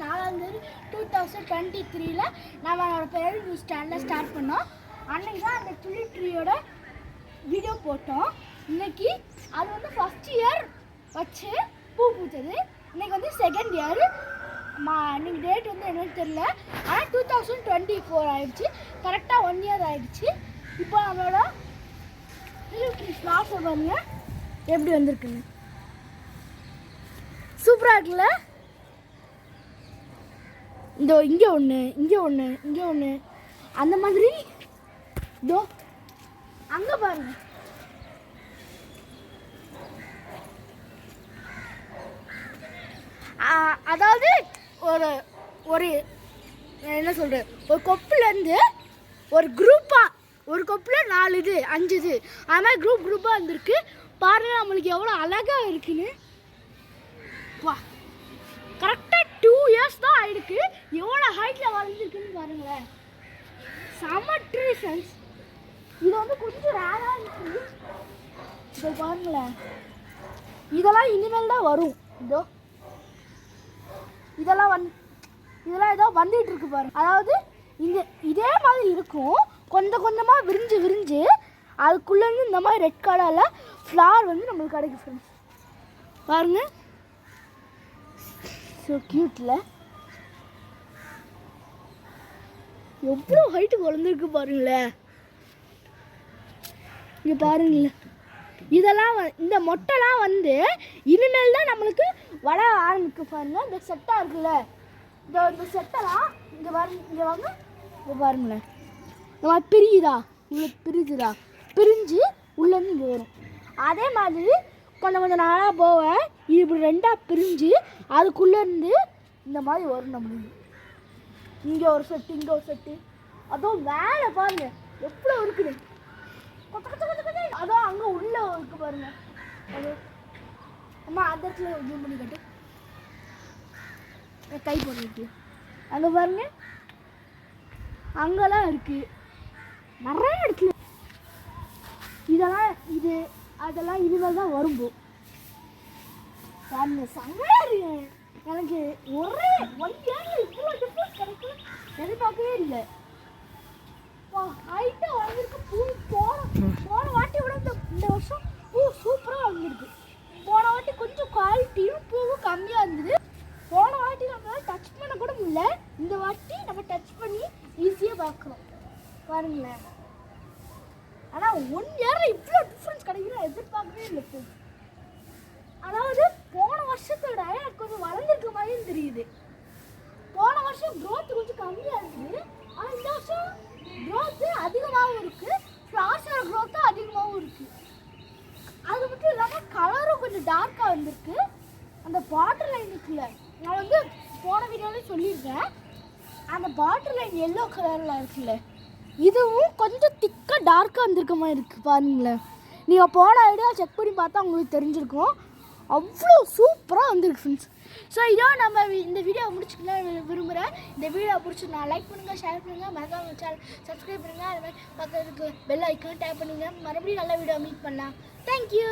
August 4 2023 நம்மளோட பேர் news சேனலில் ஸ்டார்ட் பண்ணோம். அன்றைக்கி தான் அந்த துளிர் ட்ரீயோட வீடியோ போட்டோம். இன்னைக்கு அது வந்து ஃபஸ்ட் இயர் வச்சு பூ பூத்தது. இன்றைக்கி வந்து செகண்ட் இயர். இன்னைக்கு டேட் வந்து என்னன்னு தெரியல, ஆனால் 2024 ஆயிடுச்சு. கரெக்டாக 1 இயர் ஆயிடுச்சு. இப்போ நம்மளோட துளிர் ட்ரீ ஃப்ளார்ஸை பாருங்க எப்படி வந்திருக்குன்னு. சூப்பராக இருக்குல்ல? இதோ இங்கே ஒன்று, இங்கே ஒன்று, இங்கே ஒன்று, அந்த மாதிரி இதோ அங்கே பாருங்க. அதாவது ஒரு ஒரு என்ன சொல்கிறது, ஒரு கொப்புலேருந்து ஒரு குரூப்பாக, ஒரு கொப்பில் 4 இது 5 இது அது மாதிரி குரூப்பாக இருந்திருக்கு. பாருங்கள் நம்மளுக்கு எவ்வளோ அழகாக இருக்குன்னு. வா, கரெக்டாக 2 இயர்ஸ் தான் ஆயிருக்கு. எவ்வளோ ஹைட்டில் வளர்ந்துருக்குன்னு பாருங்களேன். செம ட்ரீ ஃப்ரெண்ட்ஸ். இது வந்து கொஞ்சம் ரேராக இருக்குது. இதோ பாருங்களேன், இதெல்லாம் இனிமேல் தான் வரும். இதோ இதெல்லாம் ஏதோ வந்துட்டு இருக்கு பாருங்க. அதாவது இதே மாதிரி இருக்கும், கொஞ்சம் கொஞ்சமாக விரிஞ்சு அதுக்குள்ளேருந்து இந்த மாதிரி ரெட் கலரில் ஃப்ளவர் வந்து நம்மளுக்கு கிடைக்கும் ஃப்ரெண்ட்ஸ். பாருங்க, ஸோ க்யூட்டில் எவ்வளோ ஹைட்டுக்கு வளர்ந்துருக்கு பாருங்களேன். இங்கே பாருங்களேன், இதெல்லாம் இந்த மொட்டைலாம் வந்து இனிமேல் தான் நம்மளுக்கு வளர ஆரம்பிக்க பாருங்க. இந்த செட்டாக இருக்குல்ல, இந்த செட்டெல்லாம் இங்கே பாருங்க, இங்கே வாங்க, இங்கே பாருங்களேன். இந்த மாதிரி பிரியுதா, உங்களுக்கு பிரிஞ்சுதா, பிரிஞ்சு உள்ளேருந்து இங்கே வரும். அதே மாதிரி கொஞ்சம் நாளாக போவேன், இது இப்படி 2ஆக பிரிஞ்சு அதுக்குள்ளேருந்து இந்த மாதிரி வரும் நம்மளுக்கு. இங்கே ஒரு செட்டு, இங்கே ஒரு செட்டு, அதுவும் மேலே பாருங்க எவ்வளோ இருக்குது. அதுவும் அங்கே உள்ளே இருக்கு பாருங்க. அது அம்மா அந்த இடத்துல ஜூம் பண்ணி கட்டு, கை போட்டு அங்கே பாருங்க, அங்கெல்லாம் இருக்குது நிறைய இடத்துல. அதெல்லாம் இனிமேல் தான் வரும்போ பாருங்க. சங்காரு எனக்கு ஒரே 1 இயரில் இவ்வளோ டிஃப்ரென்ஸ் கிடைக்கும் எதிர்பார்க்கவே இல்லை. ஹைட்டாக வளர்ந்துருக்கு பூ. போன வாட்டி விட இந்த வருஷம் பூ சூப்பராக வளர்ந்துருக்கு. போன வாட்டி கொஞ்சம் குவாலிட்டியும் பூவும் கம்மியாக இருந்தது. போன வாட்டி நம்மளால் டச் பண்ண கூட முடியல. இந்த வாட்டி நம்ம டச் பண்ணி ஈஸியாக பார்க்குறோம் பாருங்களேன். ஆனால் 1 இயரில் இவ்வளோ டிஃப்ரென்ஸ் கிடைக்குன்னு எதிர்பார்க்கவே இல்லை. அதாவது போன வருஷத்தோட எனக்கு கொஞ்சம் வளர்ந்துருக்க மாதிரியும் தெரியுது. போன வருஷம் க்ரோத் கொஞ்சம் கம்மியாக இருக்குது, ஆனால் இந்த வருஷம் க்ரோத்து அதிகமாகவும் இருக்குது, ஃப்ளார்ஸோட க்ரோத்தும் அதிகமாகவும் இருக்குது. அது மட்டும் இல்லாமல் கலரும் கொஞ்சம் டார்க்காக வந்திருக்கு. அந்த பாட்டர் லைன் இருக்குல்ல, நான் வந்து போன வீடியோவிலே சொல்லியிருக்கேன், அந்த பாட்டர் லைன் எல்லோ கலரில் இருக்குல்ல, இதுவும் கொஞ்சம் திக்காக டார்க்காக வந்திருக்க மாதிரி இருக்குது பாருங்களேன். நீங்கள் போன ஐடியா செக் பண்ணி பார்த்தா உங்களுக்கு தெரிஞ்சிருக்கும். அவ்வளோ சூப்பராக வந்துருக்கு ஃப்ரெண்ட்ஸ். ஸோ இதோ நம்ம இந்த வீடியோ முடிச்சுக்கலாம் விரும்புகிறேன். இந்த வீடியோ பிடிச்சிருந்தா லைக் பண்ணுங்கள், ஷேர் பண்ணுங்கள், மறக்காம சேனல் சப்ஸ்கிரைப் பண்ணுங்கள். அது மாதிரி பக்கத்துக்கு பெல் ஐக்கான் டேப் பண்ணுங்கள். மறுபடியும் நல்ல வீடியோ மீட் பண்ணலாம். தேங்க்யூ.